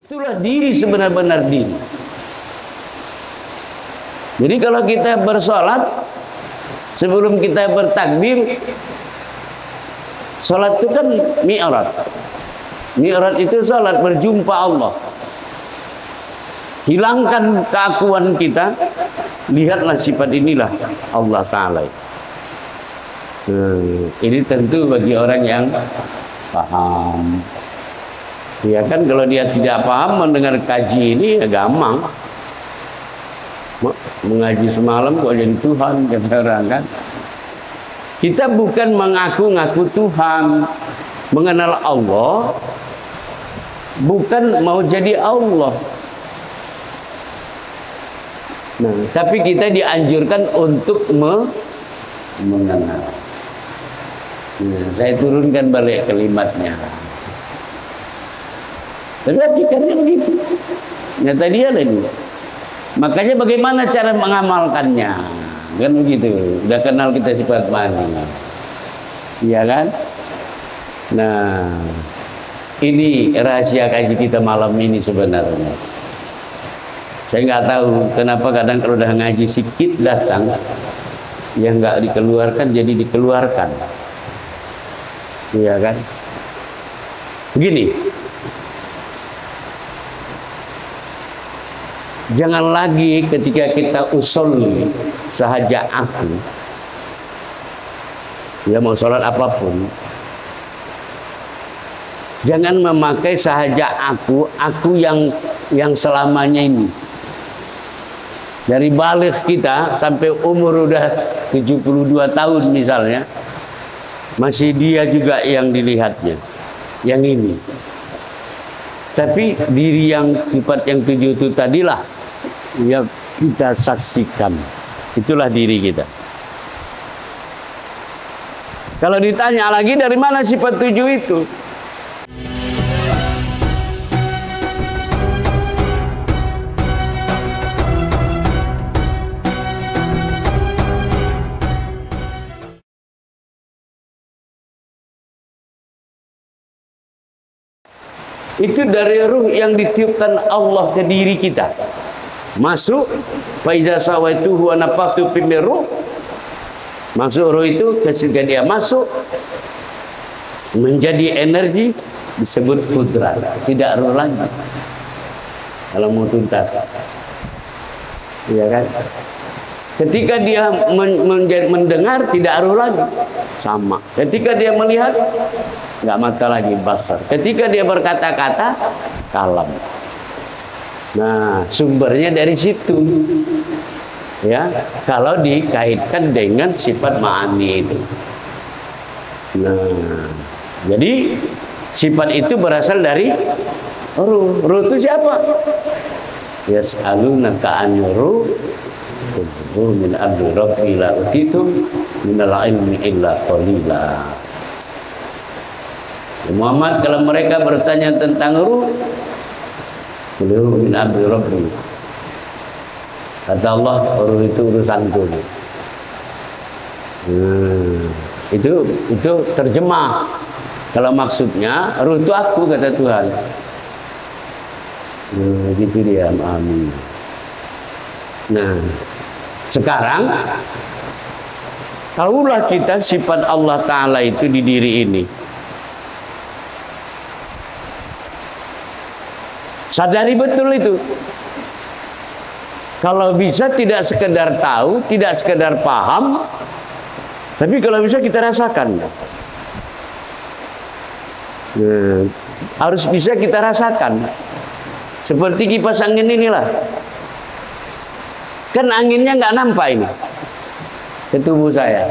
Itulah diri sebenar-benar diri. Jadi kalau kita bersolat, sebelum kita bertakbir, solat itu kan mi'raj. Mi'raj itu solat berjumpa Allah. Hilangkan keakuan kita, lihatlah sifat inilah Allah Ta'ala. Ini tentu bagi orang yang paham. Ya kan, kalau dia tidak paham mendengar kaji ini ya gampang. Mengaji semalam kok jadi Tuhan, kata orang kan. Kita bukan mengaku-ngaku Tuhan, mengenal Allah, bukan mau jadi Allah. Nah, tapi kita dianjurkan untuk mengenal. Nah, saya turunkan balik kalimatnya. Tapi hakikannya begitu. Nyata dia lagi. Makanya bagaimana cara mengamalkannya? Kan begitu. Udah kenal kita sifat mana? Iya kan? Nah, ini rahasia kaji kita malam ini sebenarnya. Saya nggak tahu kenapa kadang kalau udah ngaji sikit datang, yang nggak dikeluarkan jadi dikeluarkan. Iya kan? Begini. Jangan lagi ketika kita usul sahaja aku, ya mau sholat apapun, jangan memakai sahaja aku yang selamanya ini. Dari balik kita sampai umur udah 72 tahun misalnya, masih dia juga yang dilihatnya, yang ini. Tapi diri yang sifat yang 7 itu tadilah yang kita saksikan. Itulah diri kita. Kalau ditanya lagi dari mana sifat 7 itu? Itu dari ruh yang ditiupkan Allah ke diri kita. Masuk, fa iza sawaituhu wa nafakhtu fi min ruh. Masuk ruh itu ketika dia masuk menjadi energi disebut kudrat, tidak ruh lagi. Kalau mau tuntas. Iya kan? Ketika dia mendengar tidak ruh lagi. Sama. Ketika dia melihat nggak mata lagi, basar. Ketika dia berkata-kata, kalam. Nah, sumbernya dari situ. Ya, kalau dikaitkan dengan sifat ma'ani itu. Nah, jadi sifat itu berasal dari ruh. Ruh itu siapa? Yas'alunaka 'anil ruh. Min amri rabbi la utitu minal ilmi illa qalila. Muhammad, kalau mereka bertanya tentang ruh, beliau min amri rabbi. Kata Allah, ruh itu urusanku. Itu terjemah. Kalau maksudnya ruh itu aku, kata Tuhan. Gitu dia, amin. Nah, sekarang tahulah kita sifat Allah Ta'ala itu di diri ini. Sadari betul itu. Kalau bisa tidak sekedar tahu, tidak sekedar paham, tapi kalau bisa kita rasakan. Harus bisa kita rasakan. Seperti kipas angin inilah. Kan anginnya nggak nampak ini ke tubuh saya.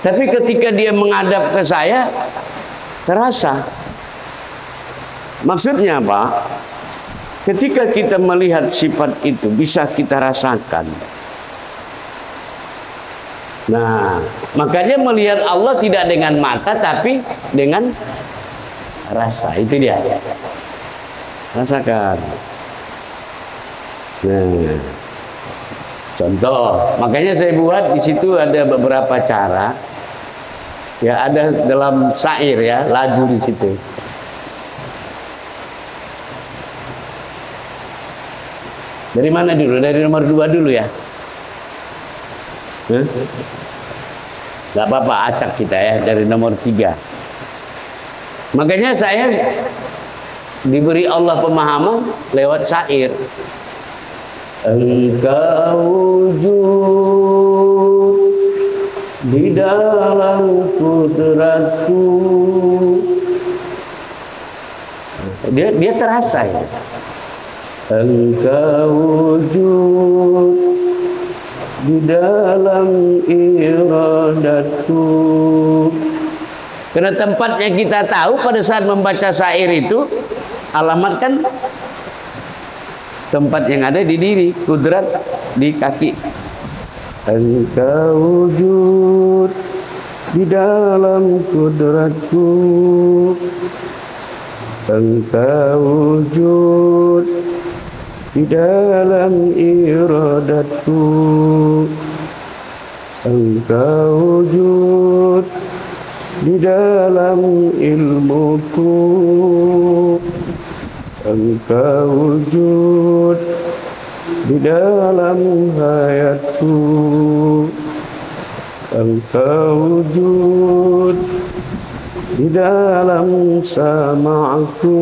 Tapi ketika dia menghadap ke saya, terasa. Maksudnya apa? Ketika kita melihat sifat itu, bisa kita rasakan. Nah, makanya melihat Allah tidak dengan mata, tapi dengan rasa. Itu dia. Rasakan. Nah, contoh, makanya saya buat di situ ada beberapa cara. Ya, ada dalam syair ya, lagu di situ. Dari mana dulu? Dari nomor 2 dulu ya? Gak apa-apa, acak kita ya, dari nomor 3. Makanya saya diberi Allah pemahaman lewat syair. Engkau wujud di dalam kudratku. Dia terasa ya. Engkau wujud di dalam iradatku. Karena tempatnya kita tahu pada saat membaca syair itu, alamat kan tempat yang ada di diri, kudrat di kaki. Engkau wujud di dalam kudratku. Engkau wujud di dalam iradatku. Engkau wujud di dalam ilmuku. Engkau wujud di dalam hayatku. Engkau wujud di dalam sama'ku.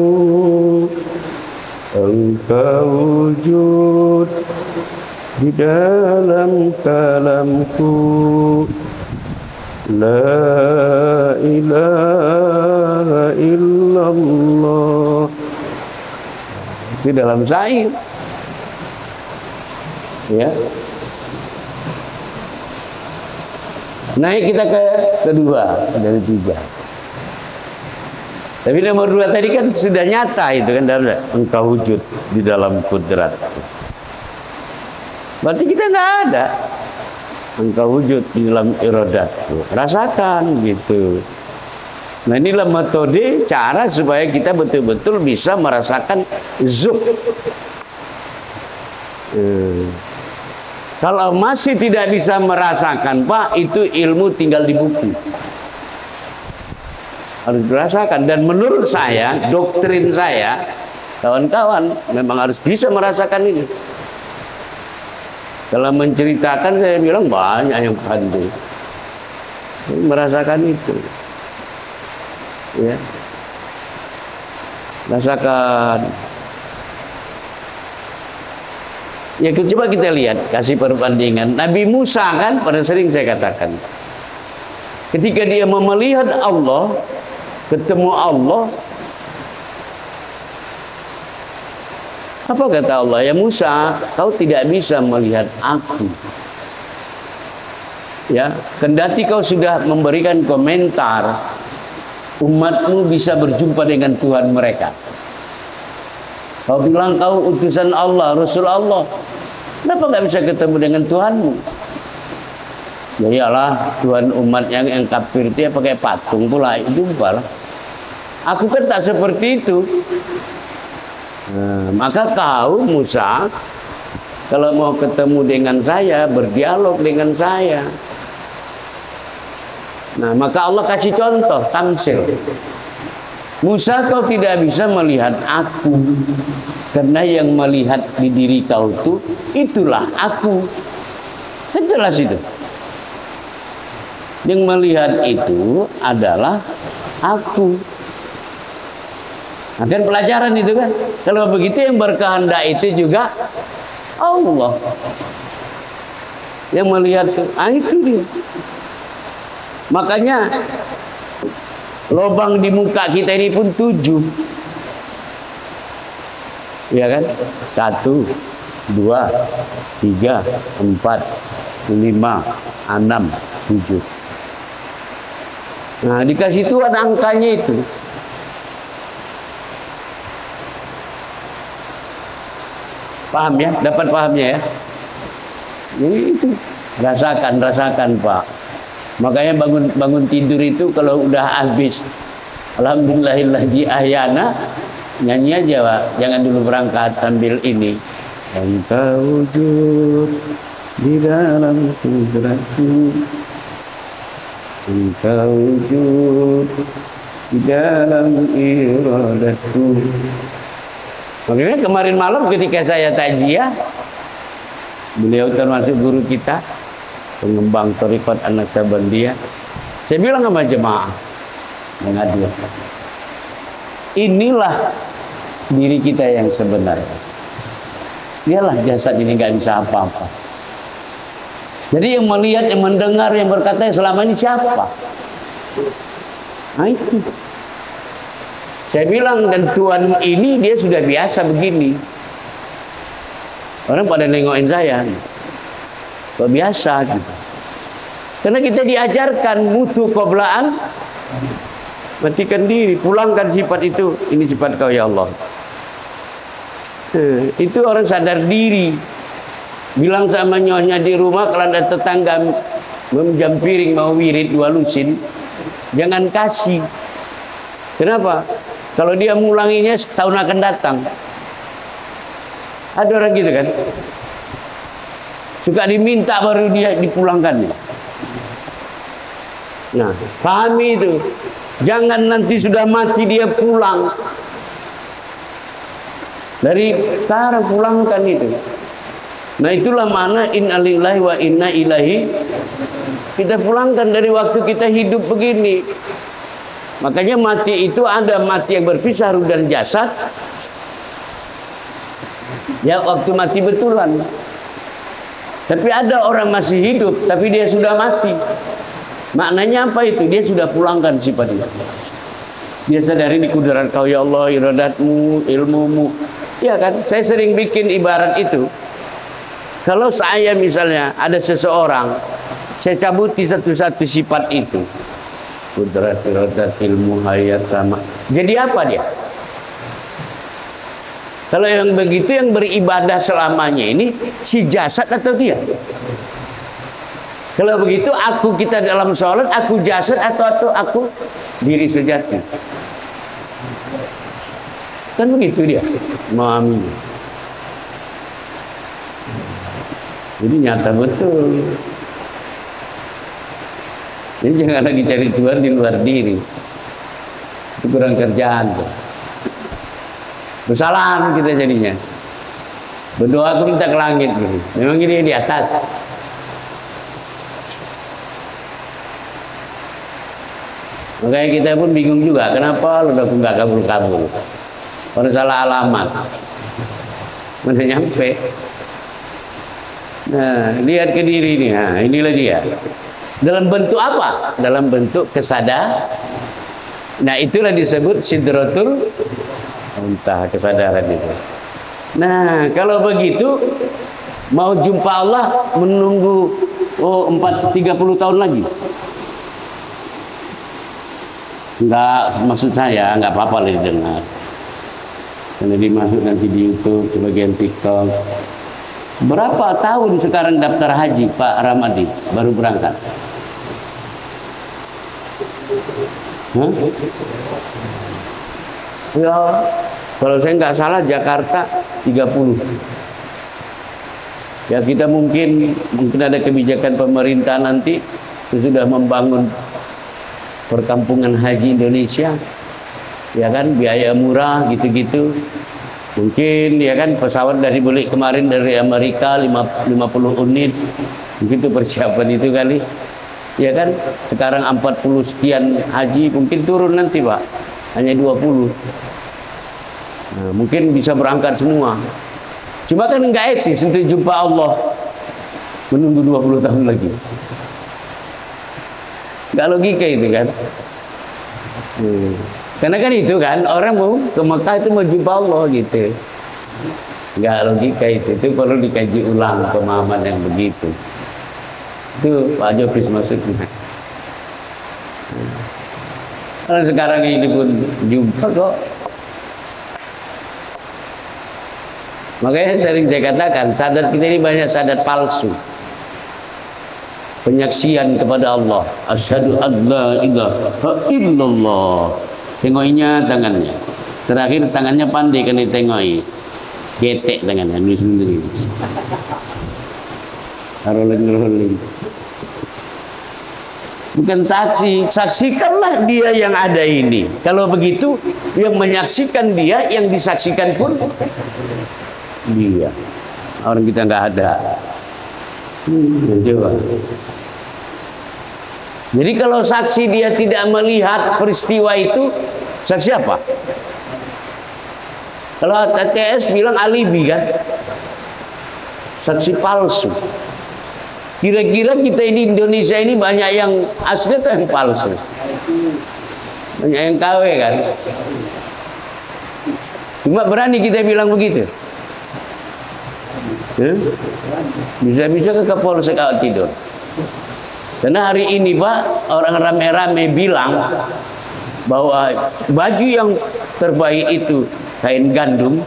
Engkau wujud di dalam kalamku. La ilaha illallah. Di dalam syair ya. Naik kita ke kedua dari 3. Tapi nomor 2 tadi kan sudah nyata itu kan, dalam engkau wujud di dalam kudrat. Berarti kita nggak ada. Engkau wujud di dalam iradatku. Rasakan gitu. Nah, inilah metode cara supaya kita betul-betul bisa merasakan zuh. Kalau masih tidak bisa merasakan, Pak, itu ilmu tinggal di buku. Harus dirasakan. Dan menurut saya, doktrin saya, kawan-kawan memang harus bisa merasakan ini. Kalau menceritakan, saya bilang banyak yang pandai merasakan itu. Ya, rasakan. Ya, coba kita lihat, kasih perbandingan. Nabi Musa kan, pada sering saya katakan, ketika dia melihat Allah, ketemu Allah, apa kata Allah? Ya Musa, kau tidak bisa melihat aku. Ya, kendati kau sudah memberikan komentar, umatmu bisa berjumpa dengan Tuhan mereka. Kau bilang kau utusan Allah, Rasul Allah. Kenapa nggak bisa ketemu dengan Tuhanmu? Ya iyalah, Tuhan umat yang kafir itu ya pakai patung pula, itu apalah. Aku kan tak seperti itu. Nah, maka kau Musa, kalau mau ketemu dengan saya, berdialog dengan saya. Nah, maka Allah kasih contoh, tamsil. Musa, kau tidak bisa melihat aku, karena yang melihat di diri kau itu, itulah aku. Kan jelas itu. Yang melihat itu adalah aku. Nah, kan pelajaran itu kan. Kalau begitu yang berkehendak itu juga Allah. Yang melihat itu dia. Makanya lubang di muka kita ini pun 7. Ya kan? 1, 2, 3, 4, 5, 6, 7. Nah, dikasih Tuhan angkanya itu. Paham ya? Dapat pahamnya ya? Jadi itu rasakan Pak. Makanya bangun tidur itu kalau udah habis alhamdulillahilladzi ahyana, nyanyi aja Pak. Jangan dulu berangkat sambil ini. Engkau wujud di dalam kudratku. Engkau wujud di dalam iradatku. Makanya kemarin malam ketika saya takziah, beliau termasuk guru kita, pengembang Thariqat An-Naqsabandiyah. Saya bilang sama jemaah mengadu, inilah diri kita yang sebenarnya. Dialah jasad ini nggak bisa apa-apa. Jadi yang melihat, yang mendengar, yang berkata selama ini siapa? Nah itu. Saya bilang, dan Tuhan ini dia sudah biasa begini. Orang pada nengokin saya, kok biasa gitu. Karena kita diajarkan mutu qoblaan, matikan diri, pulangkan sifat itu. Ini sifat kau ya Allah. Itu orang sadar diri. Bilang sama nyonya di rumah, kalau ada tetangga meminjam piring mau wirid 2 lusin, jangan kasih. Kenapa? Kalau dia mulanginya setahun akan datang. Ada orang gitu kan, suka diminta baru dia dipulangkannya. Nah, pahami itu. Jangan nanti sudah mati dia pulang. Dari sekarang pulangkan itu. Nah itulah makna inna lillahi wa inna ilaihi. Kita pulangkan dari waktu kita hidup begini. Makanya mati itu ada mati yang berpisah ruh dan jasad. Ya waktu mati betulan. Tapi ada orang masih hidup tapi dia sudah mati. Maknanya apa itu? Dia sudah pulangkan sifatnya. Dia sadari di kudrat kau ya Allah, iradatmu, ilmumu. Ya kan? Saya sering bikin ibarat itu. Kalau saya misalnya ada seseorang, saya cabuti satu-satu sifat itu. Kudrat, iradat, ilmu, hayat, sama. Jadi apa dia? Kalau yang begitu yang beribadah selamanya ini si jasad atau dia? Kalau begitu aku kita dalam sholat, aku jasad atau aku diri sejati? Kan begitu dia memahami. Jadi nyata betul. Jadi jangan lagi cari Tuhan di luar diri. Itu kurang kerjaan tuh. Bersalah kita jadinya. Berdoa tuh minta ke langit gitu. Memang ini di atas. Makanya kita pun bingung juga. Kenapa lu udah nggak kabul-kabul? Orang salah alamat. Mana nyampe? Nah, lihat ke diri ini. Nah, inilah dia. Dalam bentuk apa? Dalam bentuk kesadaran. Nah, itulah disebut sidratul muntaha, kesadaran itu. Nah, kalau begitu mau jumpa Allah menunggu 30 tahun lagi. Enggak, maksud saya enggak apa-apa lah didengar. Karena dimasuk nanti di YouTube, sebagian TikTok. Berapa tahun sekarang daftar haji Pak Ramadi baru berangkat? Hah? Ya, kalau saya nggak salah Jakarta 30. Ya kita mungkin ada kebijakan pemerintah nanti sudah membangun perkampungan haji Indonesia, ya kan, biaya murah gitu-gitu. Mungkin ya kan pesawat dari beli kemarin dari Amerika 50 unit, begitu persiapan itu kali. Ya kan, sekarang 40 sekian haji, mungkin turun nanti Pak, hanya 20. Nah, mungkin bisa berangkat semua. Cuma kan enggak etis untuk jumpa Allah menunggu 20 tahun lagi. Enggak logika itu kan. Karena kan itu kan orang mau ke Mekah itu mau jumpa Allah gitu. Enggak logika itu perlu dikaji ulang pemahaman yang begitu. Itu Pak Jopis maksudnya. Kalau sekarang ini pun jumpa kok. Makanya sering saya katakan sadat kita ini banyak sadat palsu. Penyaksian kepada Allah. Asyhadu an la ilaha illallah. Tengokinya tangannya. Terakhir tangannya pandai kan ditengoki. Getek tangannya sendiri. Rolling. Bukan saksi, saksikanlah dia yang ada ini. Kalau begitu, yang menyaksikan dia, yang disaksikan pun dia. Orang kita nggak ada. Coba. Jadi kalau saksi dia tidak melihat peristiwa itu, saksi apa? Kalau ATS bilang alibi kan, saksi palsu. Kira-kira kita ini Indonesia ini banyak yang asli atau yang palsu? Banyak yang KW kan? Cuma berani kita bilang begitu. Bisa-bisa ke Kapolsek awak tidur. Karena hari ini Pak, orang rame-rame bilang bahwa baju yang terbaik itu kain gandum,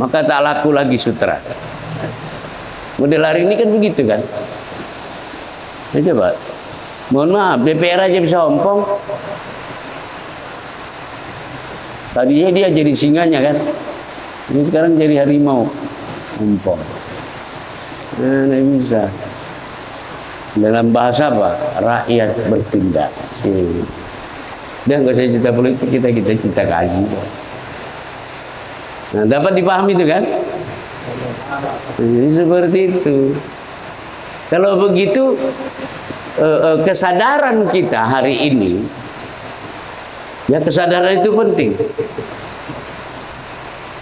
maka tak laku lagi sutra. Model hari ini kan begitu kan? Ya, coba, mohon maaf, DPR aja bisa ompong. Tadinya dia jadi singanya kan, ini sekarang jadi harimau, ompong. Nah, tidak bisa. Dalam bahasa apa? Rakyat bertindak. Dan nggak usah cerita politik, kita cerita kaji. Nah, dapat dipahami itu kan? Jadi seperti itu. Kalau begitu kesadaran kita hari ini, ya kesadaran itu penting.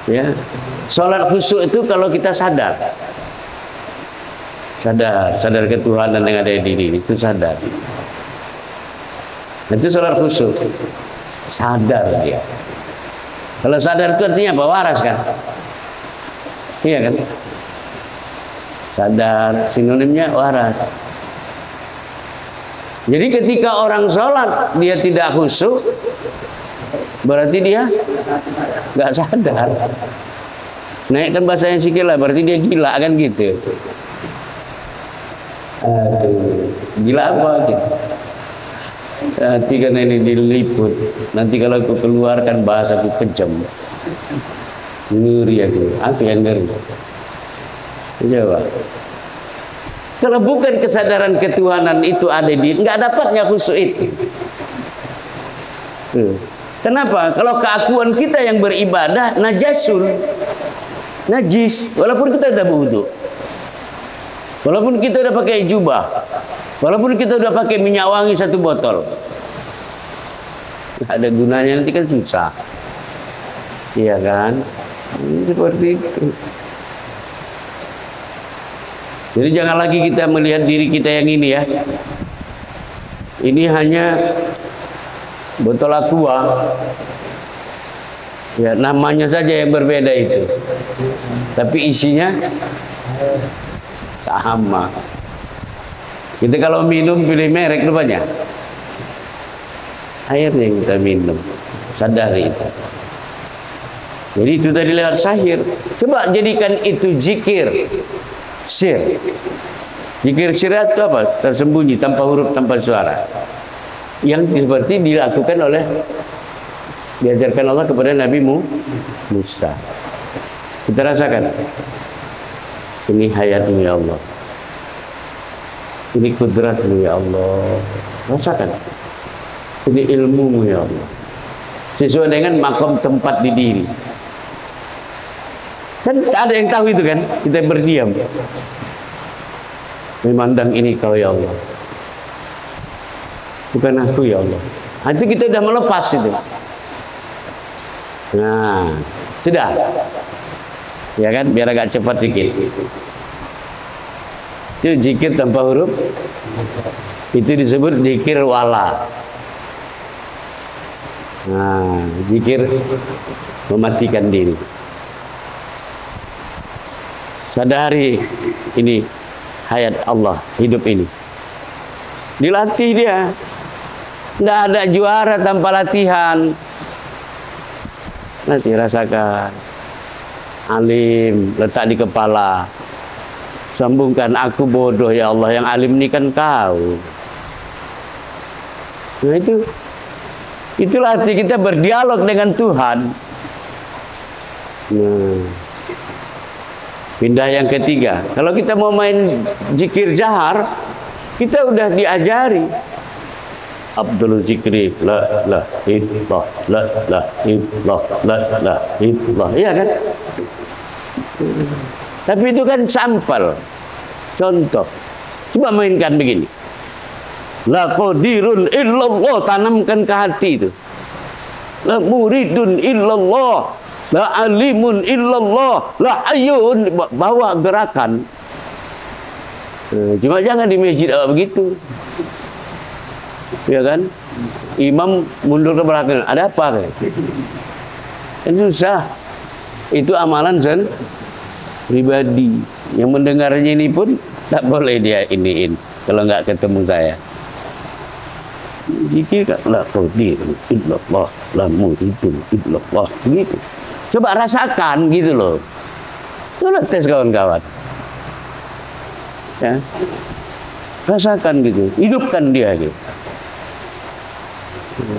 Ya, sholat khusyuk itu kalau kita sadar ketuhanan yang ada di diri itu sadar. Itu sholat khusyuk, sadar dia. Kalau sadar itu artinya apa? Waras kan? Iya kan? Sadar, sinonimnya waras. Jadi ketika orang sholat dia tidak khusyuk, berarti dia nggak sadar. Naikkan bahasanya sikit lah, berarti dia gila kan gitu. Aduh, gila apa gitu? Nanti karena ini diliput, nanti kalau aku keluarkan bahasaku kejam. Ngeri aku yang ngeri. Coba. Kalau bukan kesadaran ketuhanan itu ada di, nggak dapatnya khusyuk itu. Kenapa? Kalau keakuan kita yang beribadah najasun, najis, walaupun kita udah wudu, walaupun kita udah pakai jubah, walaupun kita udah pakai minyak wangi 1 botol, ada gunanya, nanti kan susah. Iya kan? Seperti itu. Jadi jangan lagi kita melihat diri kita yang ini ya. Ini hanya botol aqua. Ya, namanya saja yang berbeda itu. Tapi isinya sama. Kita kalau minum pilih merek rupanya. Air yang kita minum. Sadari itu. Jadi itu tadi lewat sahir. Coba jadikan itu zikir. Sir. Zikir sir itu apa? Tersembunyi, tanpa huruf, tanpa suara. Yang seperti dilakukan oleh, diajarkan Allah kepada Nabi Musa. Kita rasakan. Ini hayatmu ya Allah. Ini kudratmu ya Allah. Rasakan. Ini ilmumu ya Allah. Sesuai dengan makom tempat di diri. Kan ada yang tahu itu kan, kita berdiam. Memandang ini kau ya Allah. Bukan aku ya Allah. Nanti kita sudah melepas itu. Nah, sudah. Ya kan, biar agak cepat dikit. Itu zikir tanpa huruf. Itu disebut zikir wala. Nah, zikir mematikan diri. Sadari ini hayat Allah, hidup ini. Dilatih dia. Tidak ada juara tanpa latihan. Nanti rasakan. Alim, letak di kepala. Sambungkan, aku bodoh ya Allah, yang alim ini kan kau. Nah itulah arti kita berdialog dengan Tuhan. Nah, pindah yang ketiga. Kalau kita mau main zikir jahar, kita udah diajari. Abdul Zikri la la illallah la la illallah la la illallah. Iya kan? Tapi itu kan sampel, contoh. Coba mainkan begini. La qadirun illallah, tanamkan ke hati itu. La muridun illallah, la alimun illallah, la ayyun, bawa gerakan. Cuma jangan di masjid begitu. Ya kan? Imam mundur ke belakang. Ada apa? Kan susah. Itu amalan pribadi. Yang mendengarnya ini pun tak boleh dia iniin kalau nggak ketemu saya. Zikir la qadirun illallah, la muridun illallah, begitu. Coba rasakan gitu loh. Coba tes kawan-kawan. Ya. Rasakan gitu, hidupkan dia gitu.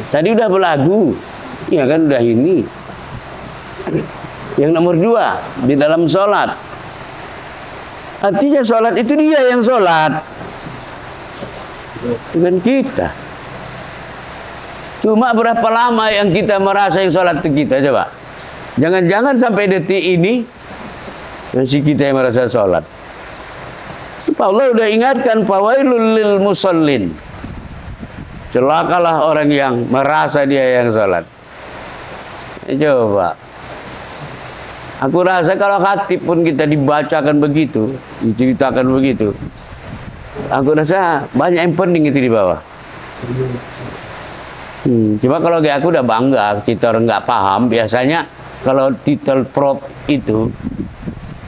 Tadi udah berlagu, ya kan, udah ini. Yang nomor 2 di dalam sholat. Artinya sholat itu dia yang sholat, bukan kita. Cuma berapa lama yang kita merasa yang sholat itu kita, coba. Jangan-jangan sampai detik ini masih kita yang merasa sholat. Allah udah ingatkan, fawailul lil musallin. Celakalah orang yang merasa dia yang sholat. Coba. Aku rasa kalau khatib pun kita dibacakan begitu, diceritakan begitu, aku rasa banyak yang pening itu di bawah. Cuma kalau kayak aku udah bangga, kita orang nggak paham. Biasanya kalau titel prof itu,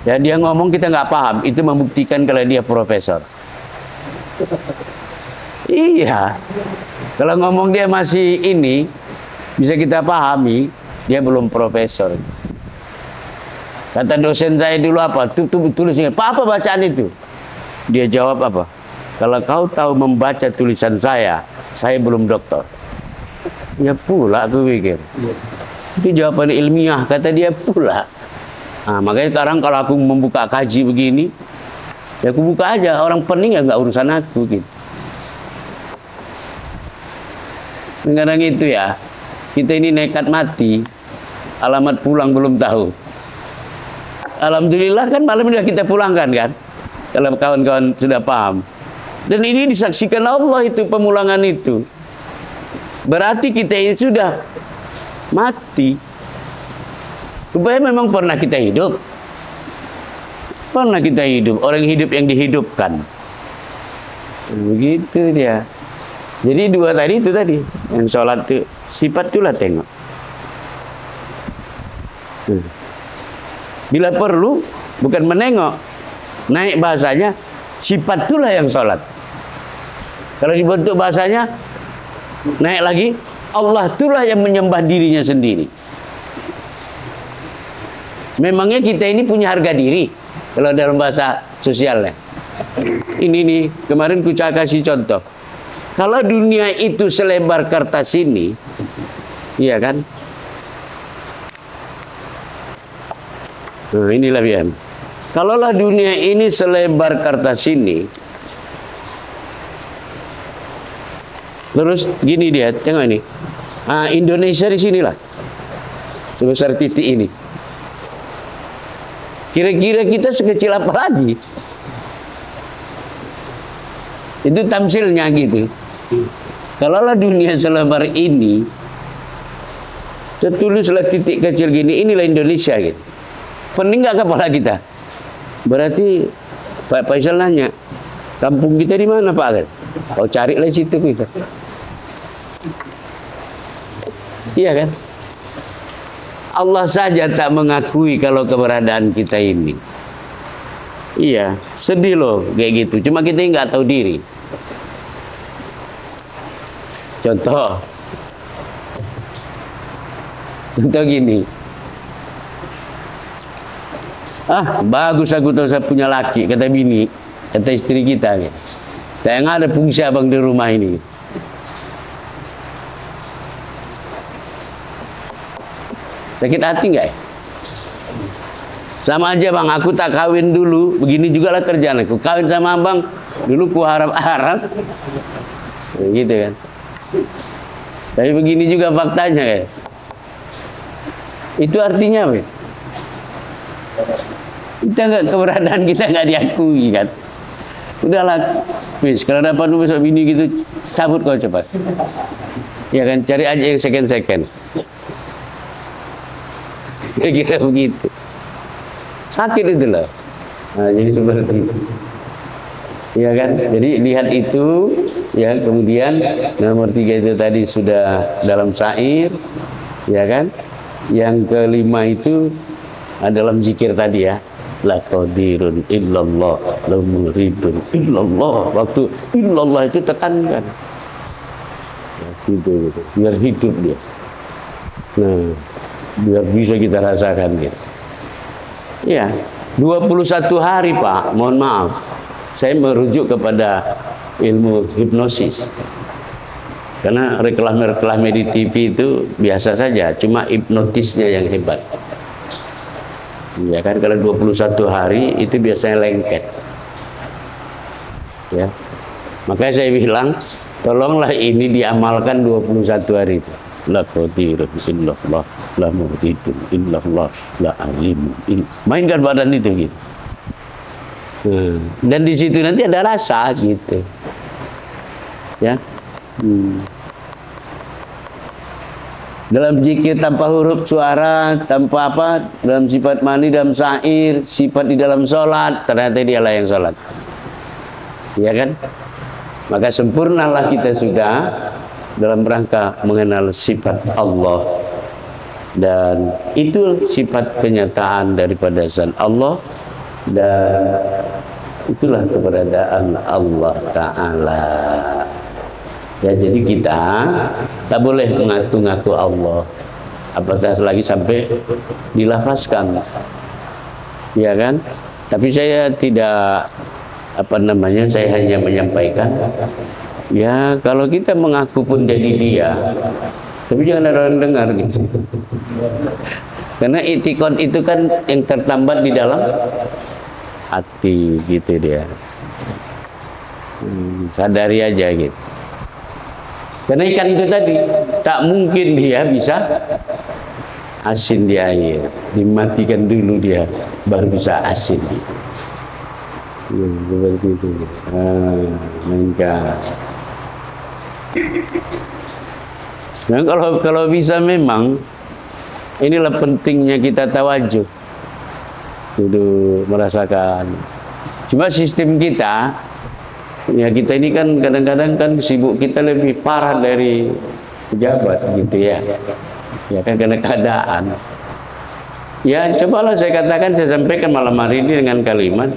ya dia ngomong kita nggak paham, itu membuktikan kalau dia profesor. Iya. Kalau ngomong dia masih ini, bisa kita pahami, dia belum profesor. Kata dosen saya dulu apa? Tulisnya, apa bacaan itu? Dia jawab apa? Kalau kau tahu membaca tulisan saya belum doktor. Ya pula aku pikir. Itu jawaban ilmiah, kata dia pula. Nah, makanya sekarang kalau aku membuka kaji begini, ya aku buka aja. Orang pening ya nggak urusan aku gitu. Kadang itu ya, kita ini nekat mati, alamat pulang belum tahu. Alhamdulillah kan malam ini kita pulangkan kan, kalau kawan-kawan sudah paham. Dan ini disaksikan Allah itu, pemulangan itu. Berarti kita ini sudah mati. Supaya memang pernah kita hidup. Pernah kita hidup, orang hidup yang dihidupkan. Begitu dia. Jadi 2 tadi itu tadi, yang sholat itu sifat itulah tengok. Bila perlu bukan menengok, naik bahasanya sifat itulah yang sholat. Kalau dibentuk bahasanya naik lagi, Allah itulah yang menyembah dirinya sendiri. Memangnya kita ini punya harga diri kalau dalam bahasa sosialnya. Ini nih kemarin ku kasih contoh. Kalau dunia itu selebar kertas ini, iya kan? Nah, inilah Bian. Kalaulah dunia ini selebar kertas ini, terus gini dia, tengok ini. Ah, Indonesia di sinilah, sebesar titik ini. Kira-kira kita sekecil apa lagi? Itu tamsilnya gitu. Kalaulah dunia selebar ini, setuluslah titik kecil gini, inilah Indonesia gitu. Pening nggak kepala kita? Berarti Pak Faisal nanya, kampung kita di mana Pak? Kau carilah situ kita. Iya kan? Allah saja tak mengakui kalau keberadaan kita ini. Iya, sedih loh kayak gitu. Cuma kita nggak tahu diri. Contoh gini. Ah, bagus aku tahu saya punya laki, kata bini, kata istri kita. Saya nggak ada fungsi abang di rumah ini. Sakit hati nggak ya? Sama aja bang, aku tak kawin dulu, begini juga lah kerjaan aku. Kawin sama abang, dulu ku harap-harap, gitu kan. Tapi begini juga faktanya kan. Itu artinya apa? Keberadaan kita nggak diakui kan. Udahlah, bis kalau dapat besok bini gitu, cabut kau cepat. Ya kan, cari aja yang second. Kira-kira begitu. Sakit itu loh. Nah, jadi seperti itu. Ya kan, jadi lihat itu. Ya, kemudian nomor 3 itu tadi sudah dalam syair, ya kan. Yang kelima itu adalah zikir tadi ya. La qadirun illallah, la muridun illallah. Waktu illallah itu tekankan. Ya, gitu. Biar hidup dia. Nah, biar bisa kita rasakan gitu. Ya, 21 hari Pak, mohon maaf. Saya merujuk kepada ilmu hipnosis. Karena reklame di TV itu biasa saja, cuma hipnotisnya yang hebat. Ya kan, kalau 21 hari itu biasanya lengket. Ya. Makanya saya bilang, tolonglah ini diamalkan 21 hari itu. La qadirun illallah, la muridun illallah, la alimun. Mainkan badan itu gitu. Dan di situ nanti ada rasa gitu. Ya. Dalam zikir tanpa huruf suara, tanpa apa, dalam sifat mani, dalam syair, sifat di dalam sholat, ternyata dialah yang sholat. Ya kan? Maka sempurnalah kita sudah dalam rangka mengenal sifat Allah. Dan itu sifat kenyataan daripada zat Allah. Dan itulah keberadaan Allah Ta'ala. Ya, jadi kita tak boleh mengaku-ngaku Allah, apatah lagi sampai dilafazkan, ya kan? Tapi saya tidak saya hanya menyampaikan, ya kalau kita mengaku pun jadi dia, tapi jangan ada orang dengar gitu. Karena itikad itu kan yang tertambat di dalam hati gitu dia. Sadari aja gitu. Karena ikan itu tadi tak mungkin dia bisa asin di air, dimatikan dulu dia baru bisa asin. Seperti itu. Mainkan. Nah, kalau bisa memang inilah pentingnya kita tawajuh, duduk merasakan. Cuma sistem kita, ya kita ini kan kadang-kadang kan sibuk kita lebih parah dari pejabat gitu ya. Ya kan karena keadaan. Ya cobalah saya katakan, saya sampaikan malam hari ini dengan kalimat,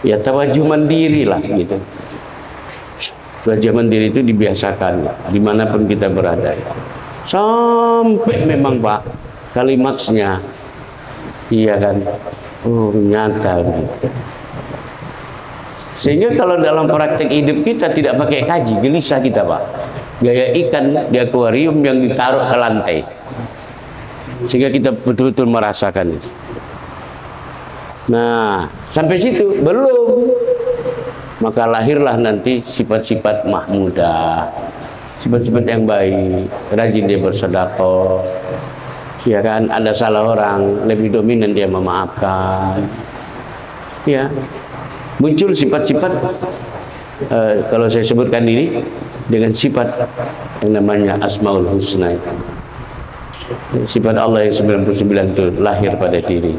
ya tawajuh mandiri lah gitu. Tawajuh mandiri itu dibiasakan dimanapun kita berada. Sampai memang Pak kalimatnya, iya kan, oh nyata gitu. Sehingga kalau dalam praktek hidup kita tidak pakai kaji, gelisah kita Pak. Gaya ikan di akuarium yang ditaruh ke lantai. Sehingga kita betul-betul merasakan itu. Nah, sampai situ belum. Maka lahirlah nanti sifat-sifat mahmudah, sifat-sifat yang baik, rajin dia bersedekah. Ya kan, ada salah orang, lebih dominan dia memaafkan. Ya. Muncul sifat-sifat kalau saya sebutkan ini dengan sifat yang namanya Asmaul Husna. Sifat Allah yang 99 itu lahir pada diri.